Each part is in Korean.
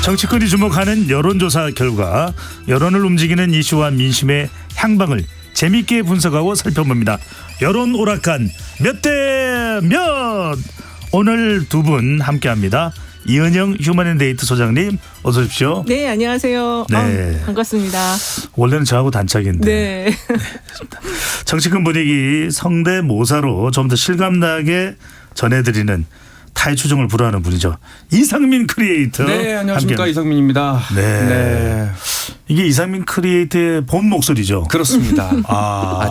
정치권이 주목하는 여론조사 결과 여론을 움직이는 이슈와 민심의 향방을 재미있게 분석하고 살펴봅니다. 여론 오락관 몇 대 몇. 오늘 두 분 함께합니다. 이은영 휴먼앤데이트 소장님 어서 오십시오. 네, 안녕하세요. 네. 반갑습니다. 원래는 저하고 단짝인데. 네. 정치권 분위기 성대모사로 좀 더 실감나게 전해드리는 타의 추종을 불허하는 분이죠. 이상민 크리에이터. 네, 안녕하십니까. 함께합니다. 이상민입니다. 네. 이게 이상민 크리에이터의 본 목소리죠. 그렇습니다.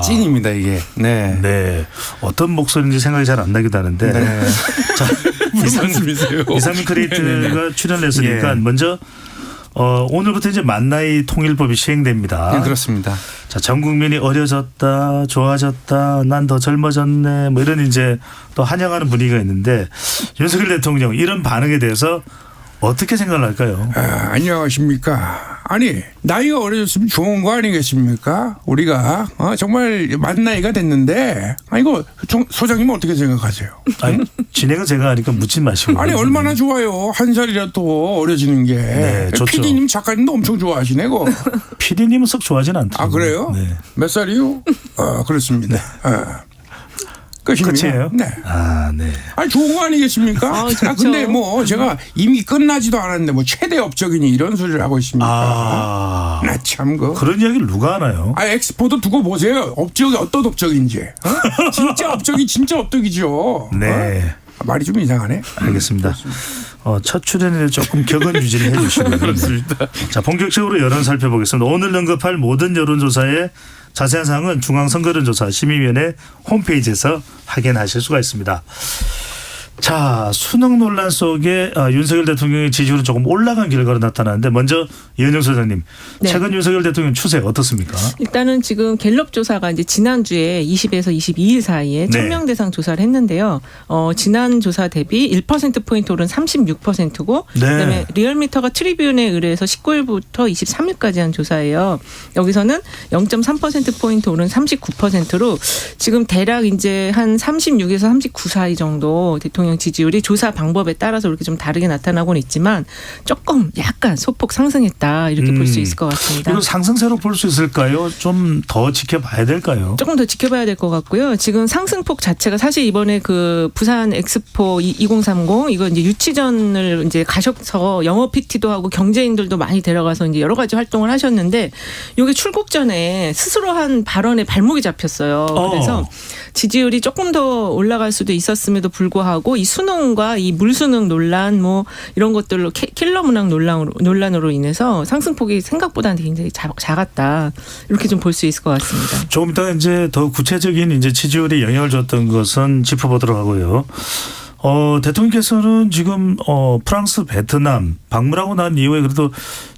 찐입니다, 이게. 네. 네. 어떤 목소리인지 생각이 잘 안 나기도 하는데. 네. 자, 말씀이세요? 이상민 크리에이터가 네네네. 출연을 했으니까 예. 먼저 오늘부터 이제 만나이 통일법이 시행됩니다. 네, 그렇습니다. 자, 전 국민이 어려졌다, 좋아졌다, 난 더 젊어졌네, 뭐 이런 이제 또 환영하는 분위기가 있는데 윤석열 대통령 이런 반응에 대해서 어떻게 생각을 할까요? 안녕하십니까. 아니 나이가 어려졌으면 좋은 거 아니겠습니까? 우리가 정말 만 나이가 됐는데 이거 소장님은 어떻게 생각하세요? 아니, 진행은 제가 하니까 묻지 마시고. 아니 얼마나 좋아요. 한 살이라도 어려지는 게. 네, 좋죠. PD님 작가님도 엄청 좋아하시네. 그. PD님은 썩 좋아하진 않더라고요. 아 그래요? 네. 몇 살이요? 그렇습니다. 끝입니다. 끝이에요? 네. 네. 아니 좋은 거 아니겠습니까? 좋죠. 근데 뭐 제가 이미 끝나지도 않았는데 뭐 최대 업적이니 이런 소리를 하고 있습니까? 나 참 그런 이야기를 누가 하나요? 엑스포도 두고 보세요. 업적이 어떤 업적인지. 진짜 업적이 진짜 업적이죠. 네. 말이 좀 이상하네. 알겠습니다. 첫 출연에 조금 격언 유지를 해 주시고요. 그렇습니다. 자, 본격적으로 여론 살펴보겠습니다. 오늘 언급할 모든 여론조사의 자세한 사항은 중앙선거론조사 심의위원회 홈페이지에서 확인하실 수가 있습니다. 자, 수능 논란 속에 윤석열 대통령의 지지율은 조금 올라간 결과로 나타나는데 먼저 이은영 소장님, 네. 최근 윤석열 대통령 추세 어떻습니까? 일단은 지금 갤럽 조사가 이제 지난주에 20에서 22일 사이에 네. 1000명 대상 조사를 했는데요. 지난 조사 대비 1%포인트 오른 36%고 네. 그다음에 리얼미터가 트리뷴에 의뢰해서 19일부터 23일까지 한 조사예요. 여기서는 0.3%포인트 오른 39%로 지금 대략 이제 한 36에서 39 사이 정도 대통령 지지율이 조사 방법에 따라서 이렇게 좀 다르게 나타나고는 있지만 조금 약간 소폭 상승했다 이렇게 볼 수 있을 것 같습니다. 이거 상승세로 볼 수 있을까요? 좀 더 지켜봐야 될까요? 조금 더 지켜봐야 될 것 같고요. 지금 상승폭 자체가 사실 이번에 그 부산 엑스포 2030 이거 이제 유치전을 이제 가셔서 영어 PT도 하고 경제인들도 많이 데려가서 이제 여러 가지 활동을 하셨는데 이게 출국 전에 스스로 한 발언에 발목이 잡혔어요. 그래서 지지율이 조금 더 올라갈 수도 있었음에도 불구하고 이 수능과 이 물수능 논란 뭐 이런 것들로 킬러 문항 논란으로 인해서 상승폭이 생각보다는 굉장히 작았다. 이렇게 좀 볼 수 있을 것 같습니다. 조금 이따 이제 더 구체적인 이제 지지율에 영향을 줬던 것은 짚어보도록 하고요. 대통령께서는 지금 프랑스, 베트남 방문하고 난 이후에 그래도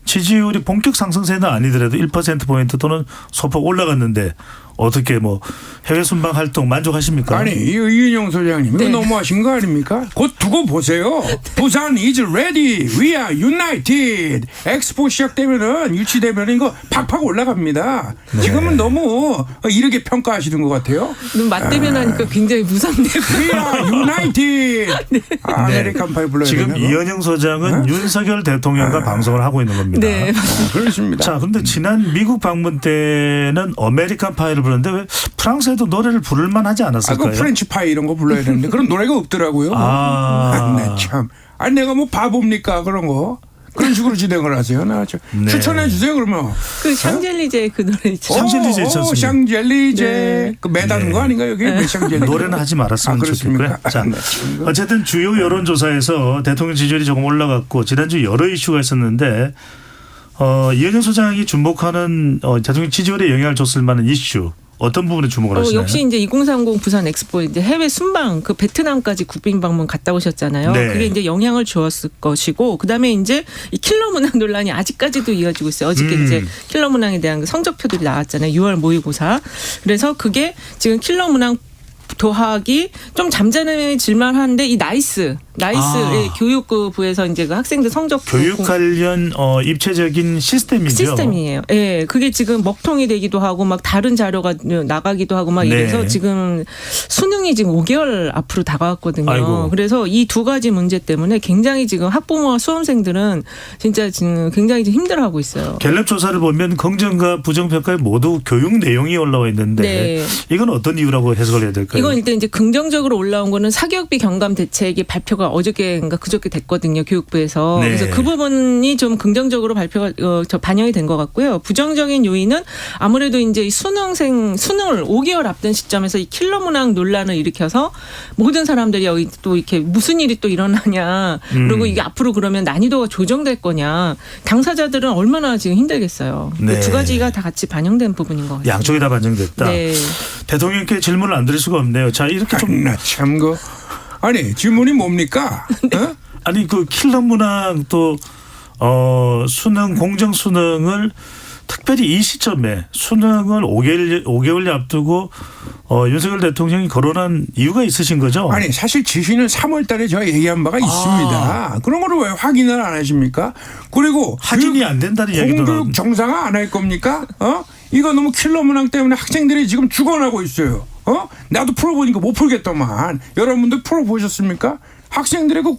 지지율이 본격 상승세는 아니더라도 1%포인트 또는 소폭 올라갔는데 어떻게 뭐 해외 순방 활동 만족하십니까? 아니 이은영 소장님 네. 이거 너무하신 거 아닙니까? 곧 두고 보세요. 부산 is ready. We are united. 엑스포 시작되면은 유치되면은 이거 팍팍 올라갑니다. 지금은 너무 이르게 평가하시는 것 같아요. 눈 맞대면 하니까 굉장히 무섭네요. We are united. 아메리칸 파이 불러야 지금 되나? 이은영 소장은 윤석열 대통령과 방송을 하고 있는 겁니다. 네. 그렇습니다. 자, 그런데 지난 미국 방문 때는 아메리칸 파이를 부르는데 왜 프랑스에도 노래를 부를 만하지 그 않았을까요? 프렌치 파이 이런 거 불러야 되는데 그런 노래가 없더라고요. 네, 참. 아니 내가 뭐 바보입니까 그런 거. 그런 식으로 진행을 하세요. 나 네. 추천해 주세요 그러면. 그 샹젤리제 그 노래 있죠. 샹젤리제 있었습니다. 샹젤리제. 네. 그 매다는 네. 거 아닌가 여기? 샹젤리제. 노래는 하지 말았으면 그렇습니까? 좋겠고요. 자, 네, 참. 어쨌든 주요 여론조사에서 대통령 지지율이 조금 올라갔고 지난주 여러 이슈가 있었는데 이은영 소장이 주목하는 대통령 지지율에 영향을 줬을 만한 이슈 어떤 부분에 주목을 하시나요? 역시 이제 2030 부산 엑스포 이제 해외 순방 그 베트남까지 국빈 방문 갔다 오셨잖아요. 네. 그게 이제 영향을 주었을 것이고 그다음에 이제 이 킬러 문항 논란이 아직까지도 이어지고 있어요. 어저께 이제 킬러 문항에 대한 그 성적표들이 나왔잖아요. 6월 모의고사. 그래서 그게 지금 킬러 문항 도학이 좀 잠잠해질만 한데 이 나이스 나이스 예, 교육부에서 이제 그 학생들 성적 교육 관련 입체적인 시스템이죠. 시스템이에요. 예, 그게 지금 먹통이 되기도 하고 막 다른 자료가 나가기도 하고 막 이래서 네. 지금 수능이 지금 5개월 앞으로 다가왔거든요. 아이고. 그래서 이 두 가지 문제 때문에 굉장히 지금 학부모와 수험생들은 진짜 지금 굉장히 좀 힘들어하고 있어요. 갤럽 조사를 보면 긍정과 부정 평가에 모두 교육 내용이 올라와 있는데 네. 이건 어떤 이유라고 해석을 해야 될까요? 이건 일단 이제 긍정적으로 올라온 거는 사교육비 경감 대책이 발표가 어저께인가 그저께 됐거든요. 교육부에서. 네. 그래서 그 부분이 좀 긍정적으로 발표가 반영이 된 것 같고요. 부정적인 요인은 아무래도 이제 이 수능을 5개월 앞둔 시점에서 이 킬러 문항 논란을 일으켜서 모든 사람들이 여기 또 이렇게 무슨 일이 또 일어나냐. 그리고 이게 앞으로 그러면 난이도가 조정될 거냐. 당사자들은 얼마나 지금 힘들겠어요. 네. 두 가지가 다 같이 반영된 부분인 것 같아요. 양쪽이 다 반영됐다. 네. 대통령께 질문을 안 드릴 수가 없네요. 자, 이렇게 좀 나참 그 아니 질문이 뭡니까? 어? 아니 그 킬러 문항 또 수능 공정 수능을 특별히 이 시점에 수능을 5개월 앞두고 윤석열 대통령이 거론한 이유가 있으신 거죠? 아니 사실 지시는 3월 달에 제가 얘기한 바가 있습니다. 그런 거를 왜 확인을 안 하십니까? 그리고 확인이 안 된다는 얘기도 공교육 정상화 안 할 겁니까? 이거 너무 킬러 문항 때문에 학생들이 지금 죽어나고 있어요. 나도 풀어보니까 못 풀겠더만. 여러분들 풀어보셨습니까? 학생들의 그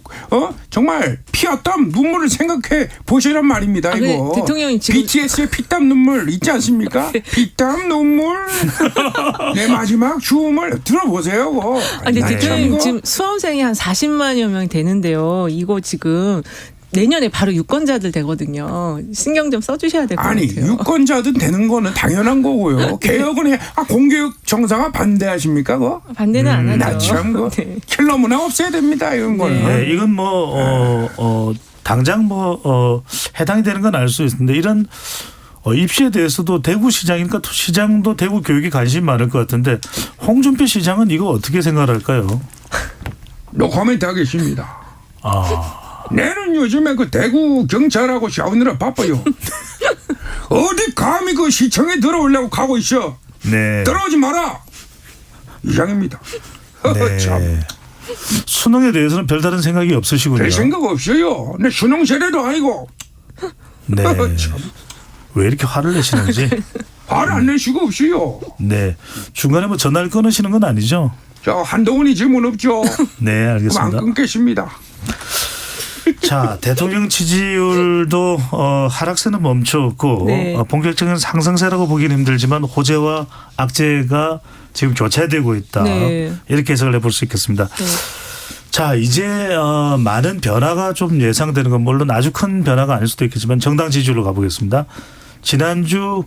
정말 피와 땀 눈물을 생각해 보시란 말입니다. 근데 이거 대통령이 지금 BTS의 피땀 눈물 있지 않습니까? 피땀 눈물 내 마지막 춤을 들어보세요. 그거. 근데 나 대통령님 참 지금 수험생이 한 40만여 명 되는데요. 이거 지금 내년에 바로 유권자들 되거든요. 신경 좀 써주셔야 될 것 아니 같아요. 유권자든 되는 거는 당연한 거고요. 개혁은 해. 공교육 정상화 반대하십니까? 그거? 반대는 안 하죠. 나참 그 네. 킬러 문화 없애야 됩니다. 이런 거는. 네, 이건 당장 해당이 되는 건 알 수 있는데 이런 입시에 대해서도 대구시장이니까 시장도 대구 교육에 관심이 많을 것 같은데 홍준표 시장은 이거 어떻게 생각할까요? 노 코멘트 하겠습니다. 내는 요즘에 그 대구 경찰하고 싸우느라 바빠요. 어디 감히 그 시청에 들어오려고 가고 있어. 네. 들어오지 마라. 이상입니다. 네. 참. 수능에 대해서는 별다른 생각이 없으시군요. 별 생각 없어요. 내 수능 세례도 아니고. 네. 참. 왜 이렇게 화를 내시는지. 화를 안 낼 수가 없어요. 네. 중간에 뭐 전화를 끊으시는 건 아니죠? 자 한동훈이 질문 없죠. 네, 그럼 안 알겠습니다. 끊겠습니다. 자, 대통령 지지율도 하락세는 멈췄고 네. 본격적인 상승세라고 보기는 힘들지만 호재와 악재가 지금 교차되고 있다. 네. 이렇게 해석을 해볼 수 있겠습니다. 네. 자, 이제 많은 변화가 좀 예상되는 건 물론 아주 큰 변화가 아닐 수도 있겠지만 정당 지지율로 가보겠습니다. 지난주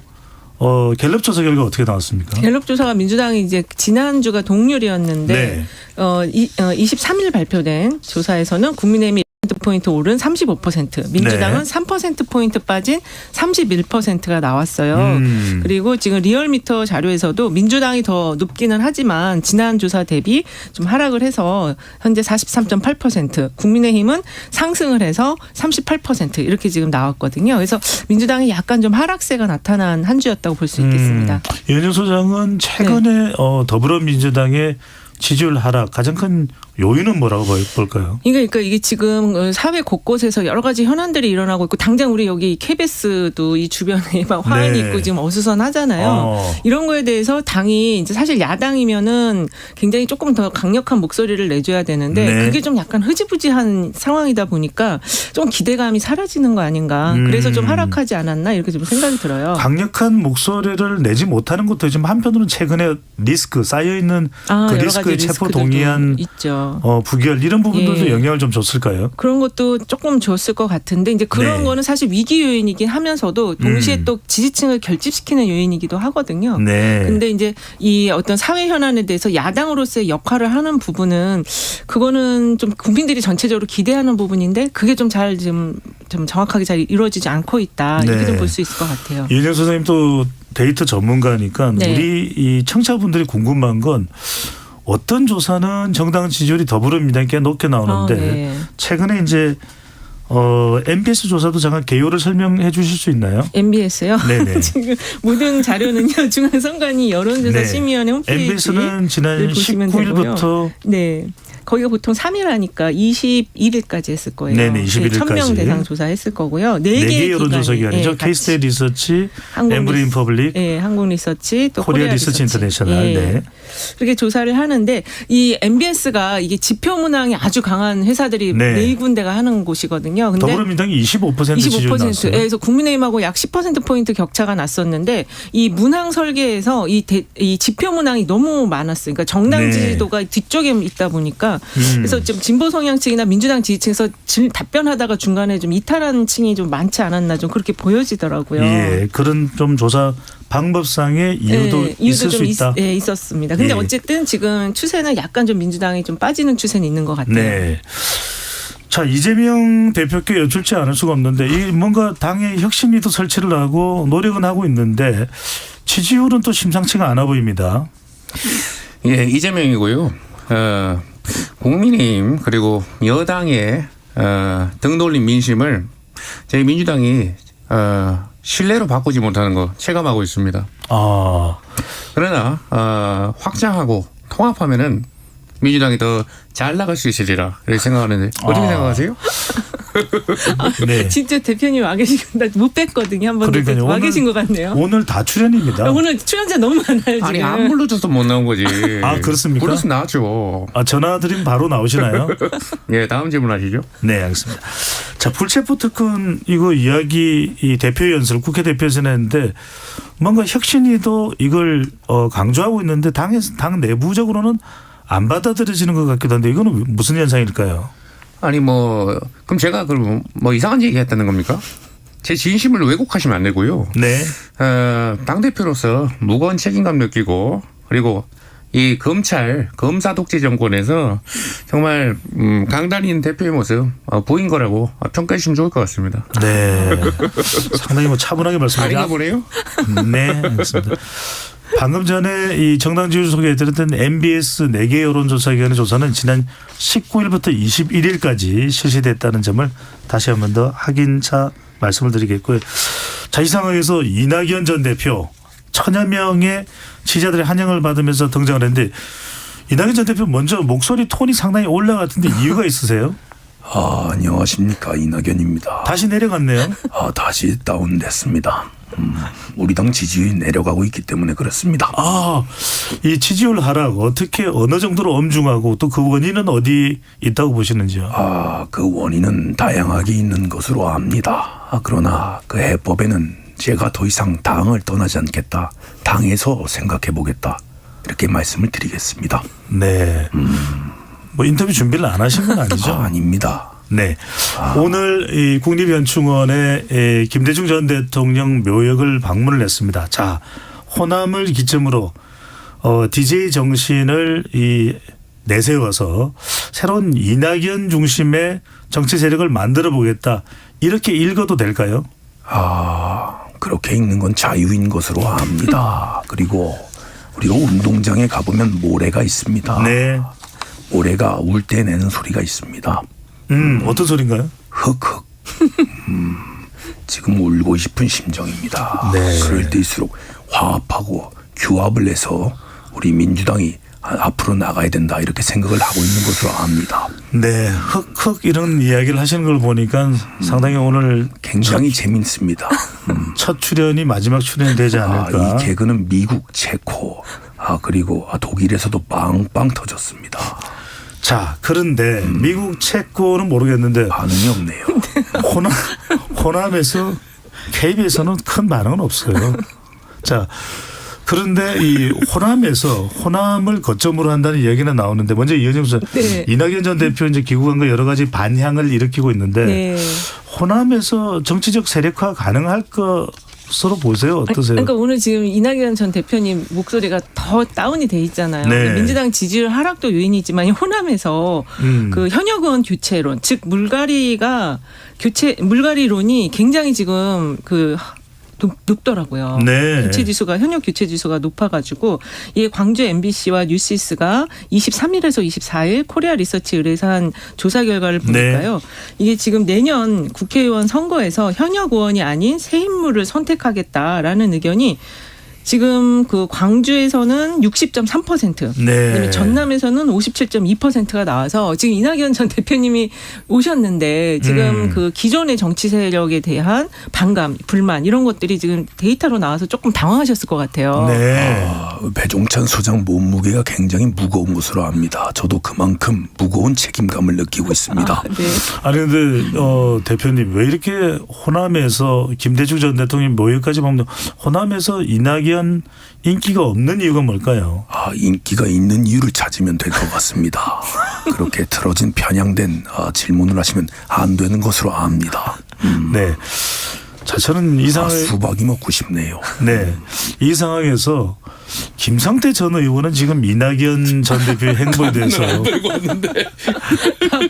갤럽 조사 결과 어떻게 나왔습니까? 갤럽 조사가 민주당이 이제 지난주가 동률이었는데 네. 23일 발표된 조사에서는 국민의힘이 포인트 오른 35%, 민주당은 네. 3%포인트 빠진 31%가 나왔어요. 그리고 지금 리얼미터 자료에서도 민주당이 더 높기는 하지만 지난 조사 대비 좀 하락을 해서 현재 43.8%, 국민의힘은 상승을 해서 38% 이렇게 지금 나왔거든요. 그래서 민주당이 약간 좀 하락세가 나타난 한 주였다고 볼 수 있겠습니다. 이현정 소장은 최근에 더불어민주당의 지지율 하락 가장 큰 요인은 뭐라고 볼까요? 그러니까 이게 지금 사회 곳곳에서 여러 가지 현안들이 일어나고 있고 당장 우리 여기 KBS도 이 주변에 막 화환이 네. 있고 지금 어수선하잖아요. 이런 거에 대해서 당이 이제 사실 야당이면은 굉장히 조금 더 강력한 목소리를 내줘야 되는데 네. 그게 좀 약간 흐지부지한 상황이다 보니까 좀 기대감이 사라지는 거 아닌가. 그래서 좀 하락하지 않았나 이렇게 좀 생각이 들어요. 강력한 목소리를 내지 못하는 것도 있지만 한편으로는 최근에 리스크 쌓여 있는 그 여러 가지 리스크에 체포 리스크들도 동의안 있죠. 부결 이런 부분들도 예. 영향을 좀 줬을까요? 그런 것도 조금 줬을 것 같은데 이제 그런 네. 거는 사실 위기 요인이긴 하면서도 동시에 또 지지층을 결집시키는 요인이기도 하거든요. 네. 근데 이제 이 어떤 사회 현안에 대해서 야당으로서의 역할을 하는 부분은 그거는 좀 국민들이 전체적으로 기대하는 부분인데 그게 좀 잘 좀 정확하게 잘 이루어지지 않고 있다. 이렇게 네. 좀 볼 수 있을 것 같아요. 이현정 선생님 또 데이터 전문가니까 네. 우리 이 청취자분들이 궁금한 건 어떤 조사는 정당 지지율이 더불어민주당께 높게 나오는데 네. 최근에 이제 MBS 조사도 잠깐 개요를 설명해 주실 수 있나요? MBS요? 네네. 지금 모든 자료는요. 중앙선관위 여론조사 네. 심의위원회 홈페이지 MBS는 지난 보시면 19일부터 네. 거기가 보통 3일 하니까 21일까지 했을 거예요. 네네, 21일까지. 1,000명 대상 조사했을 거고요. 4개 여론조사 기관이죠. 케이스테이 리서치, 엠브리 인퍼블릭, 한국 리서치, 또 코리아 리서치 인터내셔널. 예. 네. 그렇게 조사를 하는데 이 MBS가 이게 지표 문항이 아주 강한 회사들이 네. 4군데가 하는 곳이거든요. 근데 더불어민당이 25% 지지율 나왔어요. 그래서 국민의힘하고 약 10%포인트 격차가 났었는데 이 문항 설계에서 이 지표 문항이 너무 많았어요. 그러니까 정당 네. 지지도가 뒤쪽에 있다 보니까 그래서 좀 진보 성향 층이나 민주당 지지층에서 답변하다가 중간에 좀 이탈한 층이 좀 많지 않았나 좀 그렇게 보여지더라고요. 예, 그런 좀 조사 방법상의 이유도 있을 수 있다. 있었습니다. 근데 예. 어쨌든 지금 추세는 약간 좀 민주당이 좀 빠지는 추세는 있는 것 같아요. 네. 자, 이재명 대표께 여쭙지 않을 수가 없는데 이 뭔가 당의 혁신위도 설치를 하고 노력은 하고 있는데 지지율은 또 심상치가 않아 보입니다. 예, 이재명이고요. 국민의힘 그리고 여당의 등 돌린 민심을 저희 민주당이 신뢰로 바꾸지 못하는 거 체감하고 있습니다. 아, 그러나 확장하고 통합하면은 민주당이 더 잘 나갈 수 있으리라 이렇게 생각하는데 어떻게 생각하세요? 네. 진짜 대표님 와 계시고 못 뵀거든요. 한번 그러니까요. 와 오늘- 계신 것 같네요. 오늘 다 출연입니다. 오늘 출연자 너무 많아요. 지금. 아니 안 불러줘서 못 나온 거지. 아, 그렇습니까? 불러서 나왔죠. 아, 전화 드리면 바로 나오시나요? 예, 다음 질문하시죠. 네, 알겠습니다. 자, 불체포 특권 이거 이야기 이 대표 연설 국회 대표 연설 했는데 뭔가 혁신위도 이걸 강조하고 있는데 당 내부적으로는 안 받아들여지는 것 같기도 한데 이거는 무슨 현상일까요? 아니 그럼 제가 그럼 이상한 얘기 했다는 겁니까? 제 진심을 왜곡하시면 안 되고요. 네. 당대표로서 무거운 책임감 느끼고 그리고 이 검사 독재 정권에서 정말 강단인 대표의 모습 보인 거라고 평가해 주시면 좋을 것 같습니다. 네. 상당히 차분하게 아닌가 말씀하셨습니다. 보네요. 네, 알겠습니다. 방금 전에 이 정당 지지율 소개해드렸던 MBS 4개 여론조사 기관의 조사는 지난 19일부터 21일까지 실시됐다는 점을 다시 한 번 더 확인차 말씀을 드리겠고요. 자, 이 상황에서 이낙연 전 대표 1,000여 명의 지지자들의 환영을 받으면서 등장을 했는데 이낙연 전 대표 먼저 목소리 톤이 상당히 올라갔던데 이유가 있으세요? 안녕하십니까, 이낙연입니다. 다시 내려갔네요. 다시 다운됐습니다. 우리 당 지지율이 내려가고 있기 때문에 그렇습니다. 이 지지율 하락 어떻게 어느 정도로 엄중하고 또 그 원인은 어디 있다고 보시는지요? 그 원인은 다양하게 있는 것으로 압니다. 그러나 그 해법에는 제가 더 이상 당을 떠나지 않겠다. 당에서 생각해 보겠다. 이렇게 말씀을 드리겠습니다. 네. 뭐 인터뷰 준비를 안 하신 건 아니죠? 아닙니다. 네. 오늘 이 국립연충원에 김대중 전 대통령 묘역을 방문을 했습니다. 자, 호남을 기점으로 DJ 정신을 내세워서 새로운 이낙연 중심의 정치 세력을 만들어 보겠다. 이렇게 읽어도 될까요? 그렇게 읽는 건 자유인 것으로 압니다. 그리고 우리가 운동장에 가보면 모래가 있습니다. 네. 모래가 울 때 내는 소리가 있습니다. 어떤 소린가요? 흑흑. 지금 울고 싶은 심정입니다. 네. 그럴 때일수록 화합하고 규합을 해서 우리 민주당이 앞으로 나가야 된다 이렇게 생각을 하고 있는 것으로 압니다. 네. 흑흑 이런 이야기를 하시는 걸 보니까 상당히 오늘 굉장히 재밌습니다. 첫 출연이 마지막 출연이 되지 않을까. 이 개그는 미국, 체코, 그리고 독일에서도 빵빵 터졌습니다. 자, 그런데 미국 체코는 모르겠는데 반응이 없네요. 호남에서 KBS는 큰 반응은 없어요. 자, 그런데 이 호남에서 호남을 거점으로 한다는 이야기는 나오는데 먼저 이현정 선 네. 이낙연 전 대표 이제 귀국한 거 여러 가지 반향을 일으키고 있는데 네. 호남에서 정치적 세력화 가능할 것으로 보세요. 어떠세요? 그러니까 오늘 지금 이낙연 전 대표님 목소리가 더 다운이 돼 있잖아요. 네. 민주당 지지율 하락도 요인이지만 호남에서 그 현역 의원 교체론, 즉 물갈이론이 굉장히 지금 높더라고요. 네. 교체 지수가 현역 교체 지수가 높아가지고 이게 광주 MBC와 뉴시스가 23일에서 24일 코리아 리서치 의뢰한 조사 결과를 보니까요. 이게 지금 내년 국회의원 선거에서 현역 의원이 아닌 새 인물을 선택하겠다라는 의견이 지금 그 광주에서는 60.3%, 네. 그다음에 전남에서는 57.2%가 나와서 지금 이낙연 전 대표님이 오셨는데 지금 그 기존의 정치 세력에 대한 반감, 불만 이런 것들이 지금 데이터로 나와서 조금 당황하셨을 것 같아요. 네. 배종찬 소장 몸무게가 굉장히 무거운 것으로 압니다. 저도 그만큼 무거운 책임감을 느끼고 있습니다. 네. 아니 근데 대표님 왜 이렇게 호남에서 김대중 전 대통령 모여까지 먹는 호남에서 이낙연 인기가 없는 이유가 뭘까요? 인기가 있는 이유를 찾으면 될 것 같습니다. 그렇게 틀어진 편향된 질문을 하시면 안 되는 것으로 압니다. 네. 자, 저는 이 상황에 수박이 먹고 싶네요. 네. 이 상황에서 김성태 전 의원은 지금 이낙연 전 대표의 행보에 대해서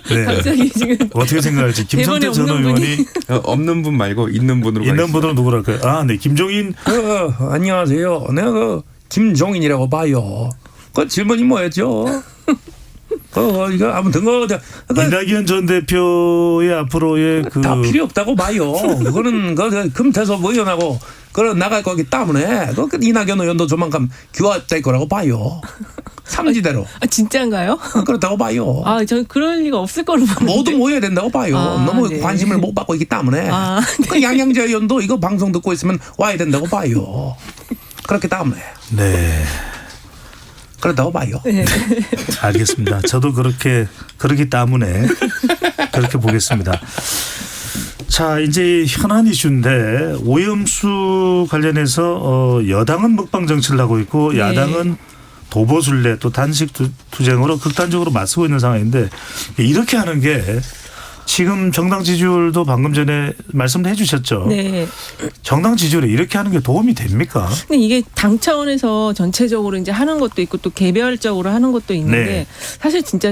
네. 갑자기 지금 어떻게 생각할지 김성태 대본에 전 없는 의원이 없는 분 말고 있는 분으로 있는 분으로 누구로 할까요? 아, 네. 김종인 안녕하세요. 내가 그 김종인이라고 봐요. 그 질문이 뭐였죠? 이거 아무튼 이낙연 전 대표의 앞으로의 그 다 필요 없다고 봐요. 그거는 그 금태섭 의원하고 그런 나갈 거기 때문에 그 이낙연 의원도 조만간 규화될 거라고 봐요. 삼지대로 진짜인가요? 그렇다고 봐요. 전 그럴 리가 없을 거로 보는데. 모두 모여야 된다고 봐요. 너무 네. 관심을 못 받고 있기 때문에. 그 양양재 의원도 이거 방송 듣고 있으면 와야 된다고 봐요. 그렇기 때문에. 네. 그렇다고 봐요. 네. 알겠습니다. 저도 그렇기 때문에 그렇게 보겠습니다. 자, 이제 현안 이슈인데 오염수 관련해서 여당은 먹방 정치를 하고 있고 네. 야당은 도보순례 또 단식 투쟁으로 극단적으로 맞서고 있는 상황인데 이렇게 하는 게 지금 정당 지지율도 방금 전에 말씀도 해 주셨죠. 네. 정당 지지율에 이렇게 하는 게 도움이 됩니까? 근데 이게 당 차원에서 전체적으로 이제 하는 것도 있고 또 개별적으로 하는 것도 있는데 네. 사실 진짜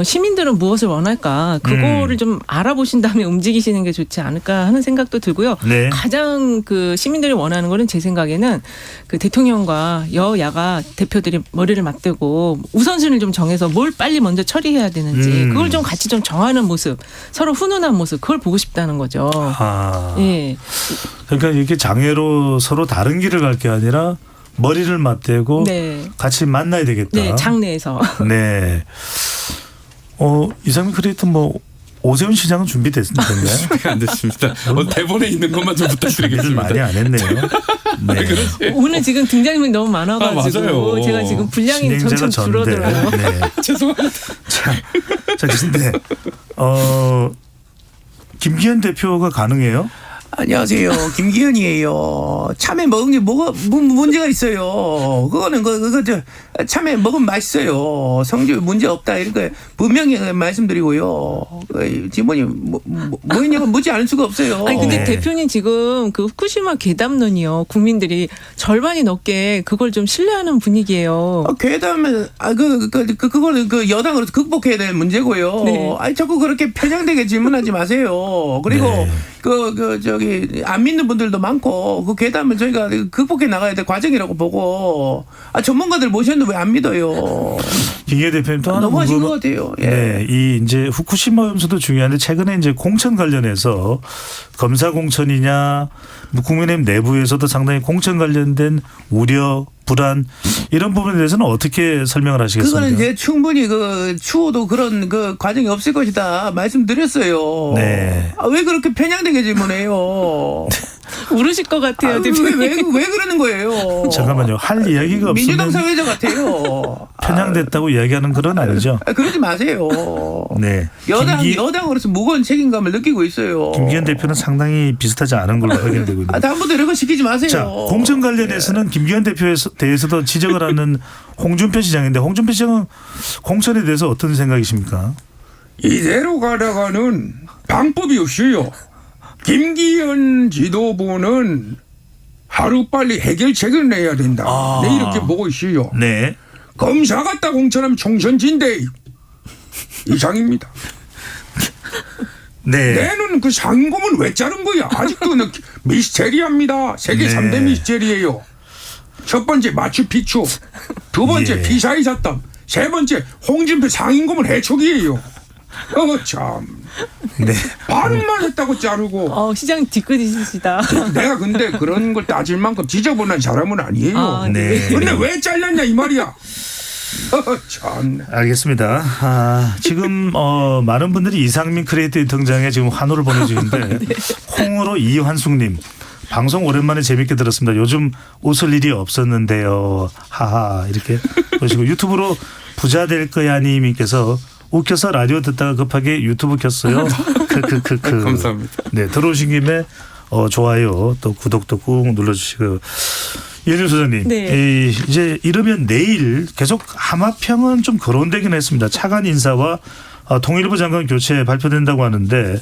시민들은 무엇을 원할까 그거를 좀 알아보신 다음에 움직이시는 게 좋지 않을까 하는 생각도 들고요. 네. 가장 그 시민들이 원하는 거는 제 생각에는 그 대통령과 여야가 대표들이 머리를 맞대고 우선순위를 좀 정해서 뭘 빨리 먼저 처리해야 되는지 그걸 좀 같이 좀 정하는 모습, 서로 훈훈한 모습 그걸 보고 싶다는 거죠. 예. 그러니까 이렇게 장애로 서로 다른 길을 갈 게 아니라 머리를 맞대고 네. 같이 만나야 되겠다. 네, 장내에서. 네. 이상민 크리에이터 오세훈 시장은 준비됐나요? 안 됐습니다. 대본에 있는 것만 좀 일을 부탁드리겠습니다. 많이 안 했네요. 네. 오늘 지금 등장인물이 너무 많아가지고 맞아요. 제가 지금 분량이 진행자가 점점 전데. 줄어들어요. 네. 죄송합니다. 자, 근데 김기현 대표가 가능해요? 안녕하세요. 김기현이에요. 참외 먹은 게 뭐가 문제가 있어요. 그거는 참외 먹으면 맛있어요. 성질 문제 없다 이렇게 분명히 말씀드리고요. 질문이 뭐냐고 묻지 않을 수가 없어요. 아니 근데 네. 대표님 지금 그 후쿠시마 괴담론이요. 국민들이 절반이 넘게 그걸 좀 신뢰하는 분위기예요. 괴담은 그거는 여당으로 극복해야 될 문제고요. 네. 아니 자꾸 그렇게 편향되게 질문하지 마세요. 그리고 네. 안 믿는 분들도 많고 그 괴담은 저희가 극복해 나가야 될 과정이라고 보고 전문가들 모셨는데 왜 안 믿어요? 김기현 대표님 또 하나 너무하신 것 같아요. 예. 네, 이 이제 후쿠시마 오염수도 중요한데 최근에 이제 공천 관련해서 검사 공천이냐 국민의힘 내부에서도 상당히 공천 관련된 우려, 불안 이런 부분에 대해서는 어떻게 설명을 하시겠습니까? 그거는 이제 충분히 추호도 그런 과정이 없을 것이다 말씀드렸어요. 네. 왜 그렇게 편향되게 질문해요? 모르실 것 같아요, 대표님. 왜 그러는 거예요? 잠깐만요. 할 이야기가 민주당 없으면 사회자 같아요. 편향됐다고 이야기하는 그런 아니죠? 그러지 마세요. 네. 여당으로서 무거운 책임감을 느끼고 있어요. 김기현 대표는 상당히 비슷하지 않은 걸로 확인되고 있는데. 다음부터 이런 거 시키지 마세요. 자, 공천 관련해서는 김기현 대표에 대해서도 지적을 하는 홍준표 시장인데 홍준표 시장은 공천에 대해서 어떤 생각이십니까? 이대로 가다가는 방법이 없어요. 김기현 지도부는 하루빨리 해결책을 내야 된다. 네, 이렇게 보고 있어요. 네. 검사 갖다 공천하면 총선진대 이상입니다. 네. 내는 그 상금은 왜 자른 거야? 아직도 미스테리합니다. 세계 네. 3대 미스테리예요. 첫 번째 마추픽추, 두 번째 예. 피사의 잣담, 세 번째 홍준표 상임고문 해촉이에요. 참. 네. 발음만 했다고 자르고. 시장 뒤끝이시다. 내가 근데 그런 걸 따질 만큼 지저분한 사람은 아니에요. 아, 네. 근데 왜 잘렸냐 이 말이야. 참. 알겠습니다. 지금 많은 분들이 이상민 크리에이터 등장에 지금 환호를 보내주는데 콩으로 이환숙님. 방송 오랜만에 재밌게 들었습니다. 요즘 웃을 일이 없었는데요. 하하 이렇게 보시고 유튜브로 부자 될 거야 님께서 웃겨서 라디오 듣다가 급하게 유튜브 켰어요. 크크크크. 감사합니다. 네 들어오신 김에 좋아요 또 구독도 꾹 눌러주시고 예준 소장님 네. 이제 이러면 내일 계속 하마평은 좀 거론되긴 했습니다. 차관 인사와 통일부 장관 교체 발표된다고 하는데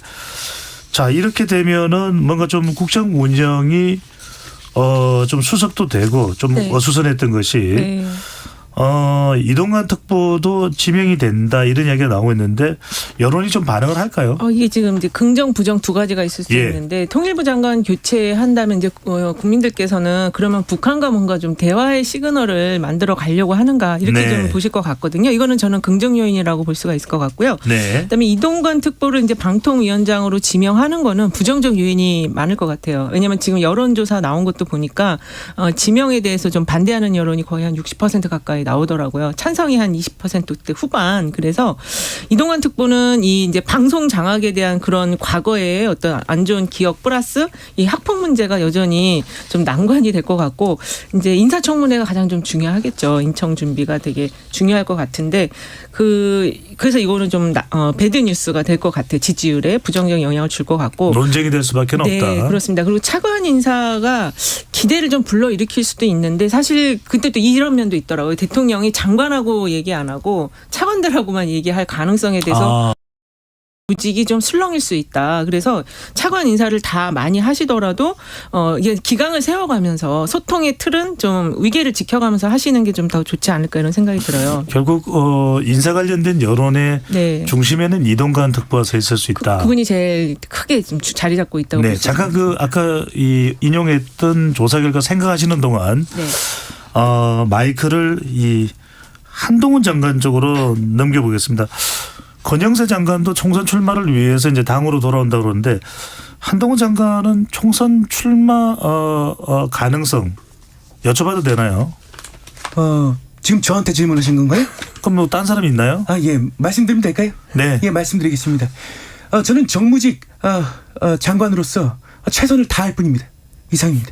자 이렇게 되면은 뭔가 좀 국정 운영이 좀 수습도 되고 좀 네. 어수선했던 것이 네. 이동관 특보도 지명이 된다 이런 이야기가 나오고 있는데 여론이 좀 반응을 할까요? 이게 지금 이제 긍정 부정 두 가지가 있을 수 예. 있는데 통일부 장관 교체한다면 이제 국민들께서는 그러면 북한과 뭔가 좀 대화의 시그널을 만들어 가려고 하는가 이렇게 네. 좀 보실 것 같거든요. 이거는 저는 긍정 요인이라고 볼 수가 있을 것 같고요. 네. 그다음에 이동관 특보를 이제 방통위원장으로 지명하는 거는 부정적 요인이 많을 것 같아요. 왜냐하면 지금 여론조사 나온 것도 보니까 지명에 대해서 좀 반대하는 여론이 거의 한 60% 가까이 나오더라고요. 찬성이 한 20%대 후반. 그래서 이동관 특보는 이 이제 방송 장악에 대한 그런 과거의 어떤 안 좋은 기억 플러스 이 학폭 문제가 여전히 좀 난관이 될 것 같고 이제 인사청문회가 가장 좀 중요하겠죠. 인청 준비가 되게 중요할 것 같은데 그래서 이거는 좀 배드 뉴스가 될 것 같아요. 지지율에 부정적 영향을 줄 것 같고. 논쟁이 될 수밖에 네, 없다. 그렇습니다. 그리고 차관 인사가 기대를 좀 불러일으킬 수도 있는데 사실 그때 또 이런 면도 있더라고요. 대통령이 장관하고 얘기 안 하고 차관들하고만 얘기할 가능성에 대해서 조직이 좀 술렁일 수 있다. 그래서 차관 인사를 다 많이 하시더라도 이게 기강을 세워가면서 소통의 틀은 좀 위계를 지켜가면서 하시는 게 좀 더 좋지 않을까 이런 생각이 들어요. 결국 인사 관련된 여론의 네. 중심에는 이동관 특보가 서 있을 수 있다. 그분이 제일 크게 좀 자리 잡고 있다고 네, 볼 수 잠깐 있습니다. 아까 인용했던 조사 결과 생각하시는 동안 네. 마이크를 이 한동훈 장관 쪽으로 넘겨보겠습니다. 권영세 장관도 총선 출마를 위해서 이제 당으로 돌아온다 그러는데 한동훈 장관은 총선 출마 가능성 여쭤봐도 되나요? 지금 저한테 질문하신 건가요? 그럼 뭐 딴 사람 있나요? 예, 말씀드리면 될까요? 네. 예, 말씀드리겠습니다. 저는 정무직 장관으로서 최선을 다할 뿐입니다. 이상입니다.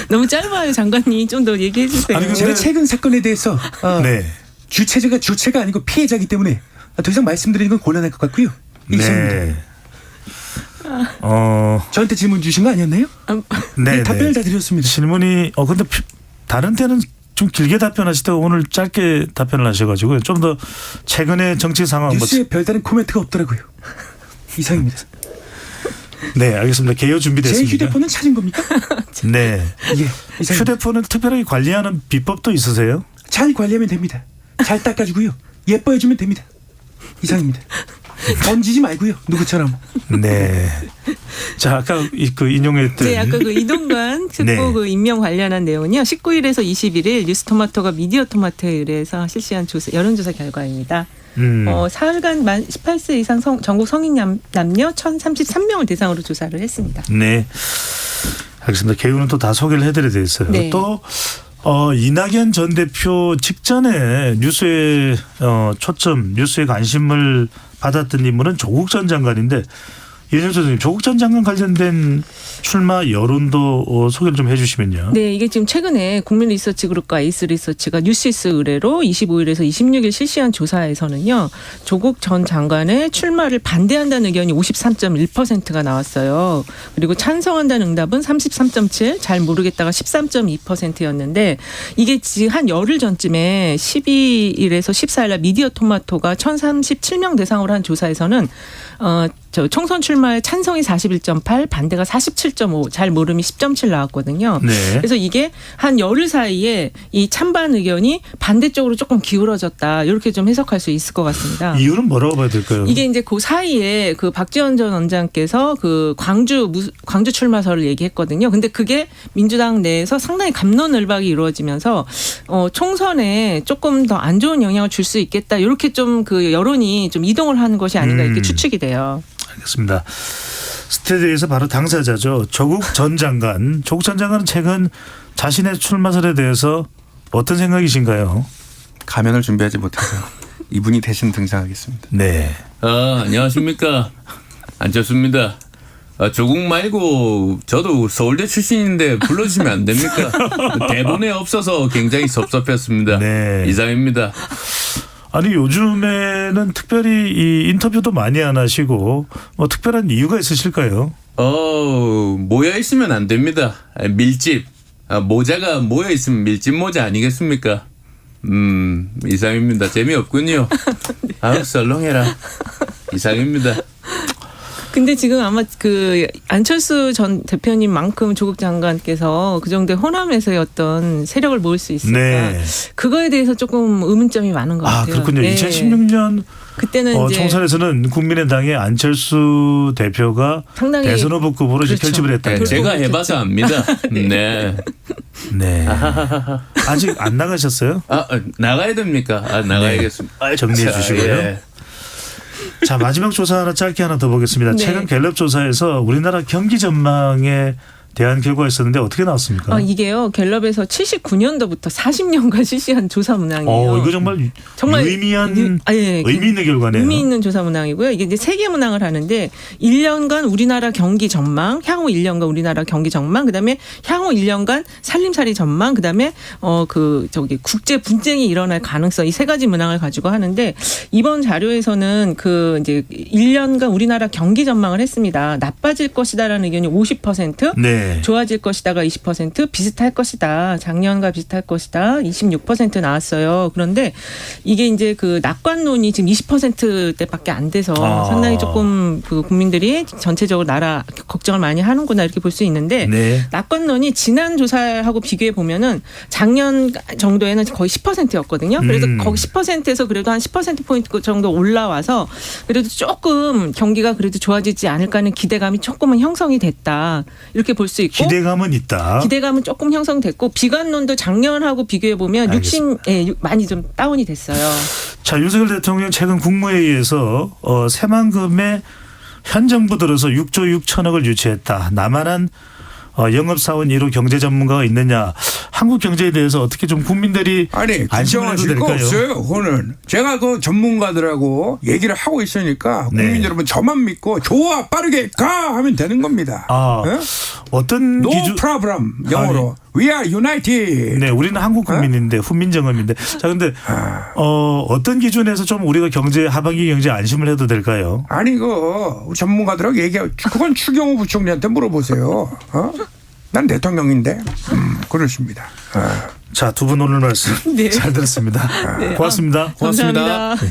너무 짧아요, 장관님. 좀 더 얘기해 주세요. 아니, 근데- 제가 최근 사건에 대해서 네. 주체가 아니고 피해자이기 때문에 더 이상 말씀드리는 건 곤란할 것 같고요. 이상입니다. 네. 저한테 질문 주신 거 아니었나요? 네. 답변을 다 드렸습니다. 질문이 근데 다른 때는 좀 길게 답변하시다가 오늘 짧게 답변을 하셔가지고 좀 더 최근의 정치 상황 뉴스에 별다른 코멘트가 없더라고요. 이상입니다. 네, 알겠습니다. 개요 제 준비됐습니다. 휴대폰은 찾은 겁니까? 네. 예, 이상입니다. 휴대폰을 특별하게 관리하는 비법도 있으세요? 잘 관리하면 됩니다. 잘 닦아주고요. 예뻐해주면 됩니다. 이상입니다. 던지지 말고요. 누구처럼. 네. 자, 아까 그 인용했던. 네, 아까 그 이동관 특보 네. 그 임명 관련한 내용은요. 19일에서 21일 뉴스토마토가 미디어토마토에 의뢰해서 실시한 여론조사 결과입니다. 사흘간 만 18세 이상 전국 성인 남녀 1,033명을 대상으로 조사를 했습니다. 네. 알겠습니다. 개요는 또 다 소개를 해드려야 되겠어요. 네. 또 이낙연 전 대표 직전에 뉴스에 뉴스에 관심을 받았던 인물은 조국 전 장관인데 이준석 선생님, 조국 전 장관 관련된 출마 여론도 소개를 좀 해주시면요. 네, 이게 지금 최근에 국민리서치그룹과 에이스리서치가 뉴시스 의뢰로 25일에서 26일 실시한 조사에서는요. 조국 전 장관의 출마를 반대한다는 의견이 53.1%가 나왔어요. 그리고 찬성한다는 응답은 33.7, 잘 모르겠다가 13.2%였는데 이게 지금 한 열흘 전쯤에 12일에서 14일 날 미디어토마토가 1,037명 대상으로 한 조사에서는 저 총선 출마에 찬성이 41.8, 반대가 47.5, 잘 모름이 10.7 나왔거든요. 네. 그래서 이게 한 열흘 사이에 이 찬반 의견이 반대쪽으로 조금 기울어졌다. 이렇게 좀 해석할 수 있을 것 같습니다. 이유는 뭐라고 봐야 될까요? 이게 이제 그 사이에 그 박지원 전 원장께서 그 광주 출마설을 얘기했거든요. 근데 그게 민주당 내에서 상당히 갑론을박이 이루어지면서 총선에 조금 더 안 좋은 영향을 줄 수 있겠다. 이렇게 좀 그 여론이 좀 이동을 하는 것이 아닌가 이렇게 추측이 돼요. 알겠습니다. 스튜디오에서 바로 당사자죠. 조국 전 장관. 조국 전 장관은 최근 자신의 출마설에 대해서 어떤 생각이신가요? 가면을 준비하지 못해서 이분이 대신 등장하겠습니다. 네. 안녕하십니까. 안철수입니다. 조국 말고 저도 서울대 출신인데 불러주시면 안 됩니까? 대본에 없어서 굉장히 섭섭했습니다. 네. 이상입니다. 아니 요즘에는 특별히 이 인터뷰도 많이 안 하시고 뭐 특별한 이유가 있으실까요? 모여 있으면 안 됩니다. 밀집. 모자가 모여 있으면 밀집 모자 아니겠습니까? 이상입니다. 재미없군요. 썰렁해라. 이상입니다. 근데 지금 아마 그 안철수 전 대표님만큼 조국 장관께서 그 정도의 호남에서의 어떤 세력을 모을 수 있을까? 네. 그거에 대해서 조금 의문점이 많은 것 같아요. 그렇군요. 네. 2016년 그때는 이제 총선에서는 국민의당의 안철수 대표가 상당히 대선 후보급으로 이제 그렇죠. 결집을 했다는 거죠. 제가 해봐서 압니다. 네. 네. 아직 안 나가셨어요? 나가야 됩니까? 나가야겠습니다. 정리해 주시고요. 예. 자, 마지막 조사 하나 짧게 하나 더 보겠습니다. 네. 최근 갤럽 조사에서 우리나라 경기 전망에 대한 결과가 있었는데 어떻게 나왔습니까? 이게요. 갤럽에서 79년도부터 40년간 실시한 조사 문항이에요. 이거 정말 의미한 예, 의미 있는 결과네요. 의미 있는 조사 문항이고요. 이게 이제 세개 문항을 하는데 1년간 우리나라 경기 전망, 향후 1년간 우리나라 경기 전망, 그다음에 향후 1년간 살림살이 전망, 그다음에 국제 분쟁이 일어날 가능성 이 세 가지 문항을 가지고 하는데 이번 자료에서는 그 이제 1년간 우리나라 경기 전망을 했습니다. 나빠질 것이다라는 의견이 50%, 네. 좋아질 것이다가 20%, 비슷할 것이다. 작년과 비슷할 것이다. 26% 나왔어요. 그런데 이게 이제 그 낙관론이 지금 20%대밖에 안 돼서 상당히 조금 그 국민들이 전체적으로 나라 걱정을 많이 하는구나 이렇게 볼 수 있는데 네. 낙관론이 지난 조사하고 비교해 보면은 작년 정도에는 거의 10%였거든요. 그래서 거기 10%에서 그래도 한 10%포인트 정도 올라와서 그래도 조금 경기가 그래도 좋아지지 않을까 하는 기대감이 조금은 형성이 됐다. 이렇게 볼 수 있고 기대감은 있다. 기대감은 조금 형성됐고 비관론도 작년하고 비교해 보면 많이 좀 다운이 됐어요. 자, 윤석열 대통령 최근 국무회의에서 새만금에 현 정부 들어서 6조 6천억을 유치했다. 나만한 영업사원 1호 경제 전문가가 있느냐. 한국 경제에 대해서 어떻게 좀 국민들이 안심을 해도 걱정하실 거 될까요? 없어요. 그거는 제가 그 전문가들하고 얘기를 하고 있으니까 국민 네. 여러분 저만 믿고 좋아 빠르게 가 하면 되는 겁니다. 예? 어떤 No 기준? problem 영어로 We are united. 네, 우리는 한국 국민인데 훈민정음인데. 자, 근데 어떤 기준에서 좀 우리가 하반기 경제 안심을 해도 될까요? 아니 전문가들하고 얘기하고 그건 추경호 부총리한테 물어보세요. 난 대통령인데 그렇습니다. 자, 두 분 오늘 말씀 네. 잘 들었습니다. 네. 고맙습니다. 감사합니다. 네.